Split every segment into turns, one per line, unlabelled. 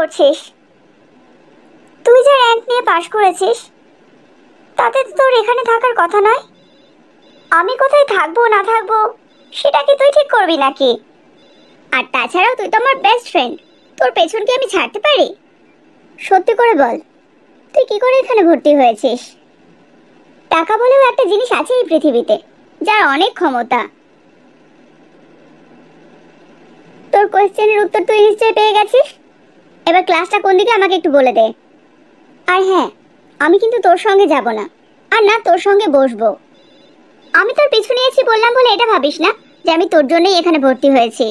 করছিস? তুই যে র্যাঙ্ক নিয়ে পাশ করেছিস, তাতে তো তোর এখানে থাকার কথা নয়। আমি কোথায় থাকবো না থাকবো সেটা কি তুই ঠিক করবি নাকি? আর তাছাড়াও তুই তো আমার বেস্ট ফ্রেন্ড, তোর পেছন কি আমি ছাড়তে পারি? সত্যি করে বল, তুই কি করে এখানে ভর্তি হয়েছিস? টাকা বলেও একটা জিনিস আছে এই পৃথিবীতে, যার অনেক ক্ষমতা। তোর কোয়েশ্চেনের উত্তর তুই নিশ্চয়ই পেয়ে গেছিস। এবার ক্লাসটা কোন দিকে আমাকে একটু বলে দে। আর হ্যাঁ, আমি কিন্তু তোর সঙ্গে যাব না, আর না তোর সঙ্গে বসবো। আমি তোর পিছু নিয়েছি বললাম বলে এটা ভাবিস না যে আমি তোর জন্যই এখানে ভর্তি হয়েছি।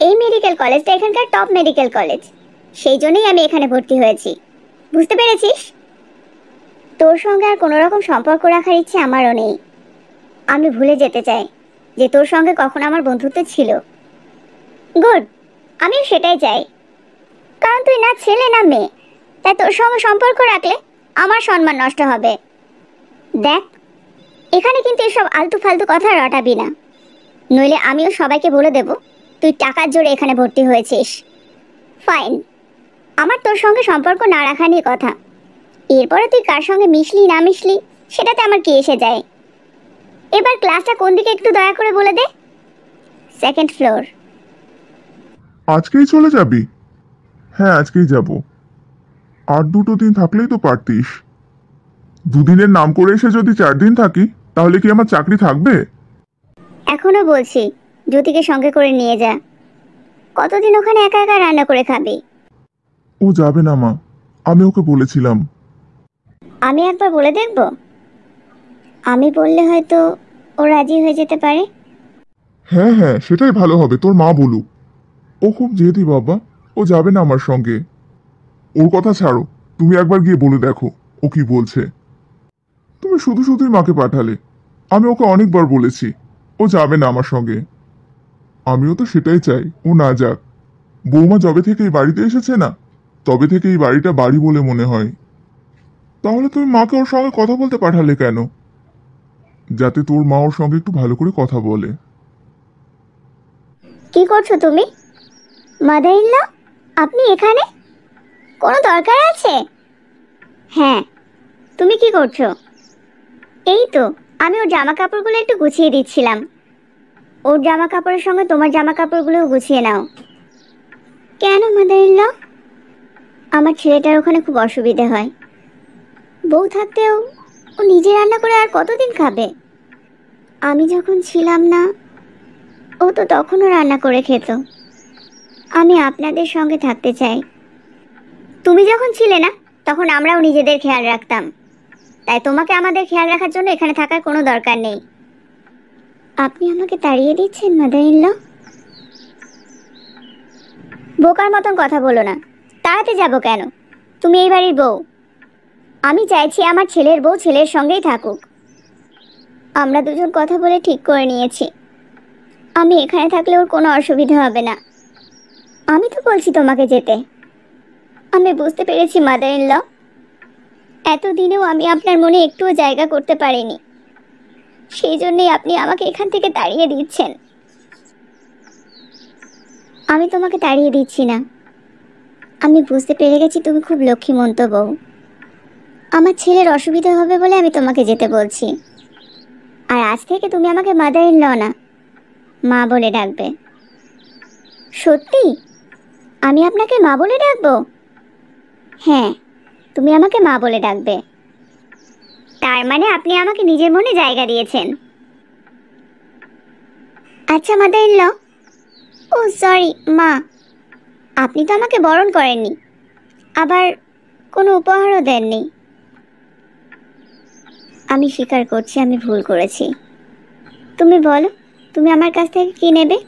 এই মেডিকেল কলেজটা এখানকার টপ মেডিকেল কলেজ, সেই জন্যই আমি এখানে ভর্তি হয়েছি। বুঝতে পেরেছিস? তোর সঙ্গে আর কোনো রকম সম্পর্ক রাখার ইচ্ছে আমারও নেই। আমি ভুলে যেতে চাই যে তোর সঙ্গে কখনো আমার বন্ধুত্ব ছিল। গুড, আমিও সেটাই চাই। কারণ তুই না ছেলে না মেয়ে, তাই তোর সঙ্গে সম্পর্ক রাখলে আমার সম্মান নষ্ট হবে। দেখ, এখানে কিন্তু এসব আলতু ফালতু কথা রটাবি না, নইলে আমিও সবাইকে বলে দেব তুই টাকার জোরে এখানে ভর্তি হয়েছিস। ফাইন, আমার তোর সঙ্গে সম্পর্ক না রাখা নিয়ে কথা। এরপরে তুই কার সঙ্গে মিশলি না মিশলি সেটাতে আমার কি এসে যায়। এবার ক্লাসটা কোন দিকে একটু দয়া করে বলে দে। Second floor.
আজকেই চলে যাবি? হ্যাঁ, আজকেই যাব। আর 2 দিন থাকলেই তো পারতিস। 2 দিনের নাম করে এসে যদি 4 দিন থাকি, তাহলে কি আমার চাকরি থাকবে?
এখনো বলছি জ্যোতিকে সঙ্গে করে নিয়ে যা। কতদিন ওখানে একা একা রান্না করে খাবি?
ও যাবে না মা, আমি ওকে বলেছিলাম।
আমি একবার বলে দেখব। আমি বললে হয়তো ও রাজি হয়ে যেতে পারে।
হ্যাঁ হ্যাঁ, সেটাই ভালো হবে, তোর মা বলুক। ও খুব জেদি বাবা, ও যাবে না আমার সঙ্গে। ওর কথা ছাড়ো, তুমি একবার গিয়ে বলে দেখো ও কি বলছে। তুমি শুধু শুধুই মাকে পাঠালে। আমি ওকে অনেকবার বলেছি ও যাবে না আমার সঙ্গে। আমিও তো সেটাই চাই, ও না যাক। বৌমা যবে থেকে এই বাড়িতে এসেছে না, তবে থেকে এই বাড়িটা বাড়ি বলে মনে হয়। তাহলে তুমি মাকে ওর সঙ্গে কথা বলতে পাঠালে কেন? যাতে তোর মা ওর সঙ্গে একটু ভালো করে কথা বলে।
কি করছো তুমি? মাদার ইন ল, আপনি এখানে? কোনো দরকার আছে? হ্যাঁ, তুমি কি করছো? এই তো, আমি ওর জামা কাপড়গুলো একটু গুছিয়ে দিচ্ছিলাম। ওর জামা কাপড়ের সঙ্গে তোমার জামা কাপড়গুলোও গুছিয়ে নাও। কেন মাদার ইন ল? আমার ছেলেটার ওখানে খুব অসুবিধে হয়। বউ থাকতেও ও নিজে রান্না করে আর কতদিন খাবে? আমি যখন ছিলাম না, ও তো তখনও রান্না করে খেত। আমি আপনাদের সঙ্গে থাকতে চাই। তুমি যখন ছিলে না, তখন আমরাও নিজেদের খেয়াল রাখতাম, তাই তোমাকে আমাদের খেয়াল রাখার জন্য এখানে থাকার কোনো দরকার নেই। আপনি আমাকে তাড়িয়ে দিচ্ছেন মাদার ইন ল? বোকার মতন কথা বলো না। তাড়াতে যাব কেন? তুমি এই বাড়ির বউ। আমি চাইছি আমার ছেলের বউ ছেলের সঙ্গেই থাকুক। আমরা দুজন কথা বলে ঠিক করে নিয়েছি, আমি এখানে থাকলে ওর কোনো অসুবিধা হবে না। আমি তো বলছি তোমাকে যেতে। আমি বুঝতে পেরেছি মাদার ইন ল, এতদিনেও আমি আপনার মনে একটুও জায়গা করতে পারিনি, সেই জন্যই আপনি আমাকে এখান থেকে তাড়িয়ে দিচ্ছেন। আমি তোমাকে তাড়িয়ে দিচ্ছি না। আমি বুঝতে পেরে গেছি তুমি খুব লক্ষ্মীমন্ত বউ। আমার ছেলের অসুবিধা হবে বলে আমি তোমাকে যেতে বলছি। আর আজ থেকে তুমি আমাকে মাদার ইন ল না, মা বলে ডাকবে। সত্যি? আমি আপনাকে মা বলে ডাকবো? হ্যাঁ, তুমি আমাকে মা বলে ডাকবে। তার মানে আপনি আমাকে নিজের মনে জায়গা দিয়েছেন। আচ্ছা মাদার ইন ল, ও সরি মা, আপনি তো আমাকে বরণ করেননি, আবার কোনো উপহারও দেননি। আমি স্বীকার করছি আমি ভুল করেছি। তুমি বলো, তুমি আমার কাছ থেকে কি নেবে?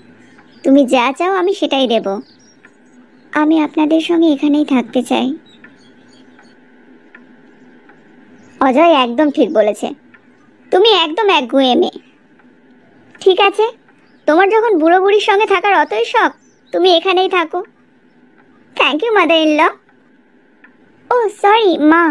তুমি যা চাও আমি সেটাই দেব। আমি আপনাদের সঙ্গে এখানেই থাকতে চাই। অজয় একদম ঠিক বলেছে, তুমি একদম একগুঁয়ে মেয়ে। ঠিক আছে, তোমার যখন বুড়ো বুড়ির সঙ্গে থাকার অতই শখ, তুমি এখানেই থাকো। Thank you mother in law. ও সরি মা।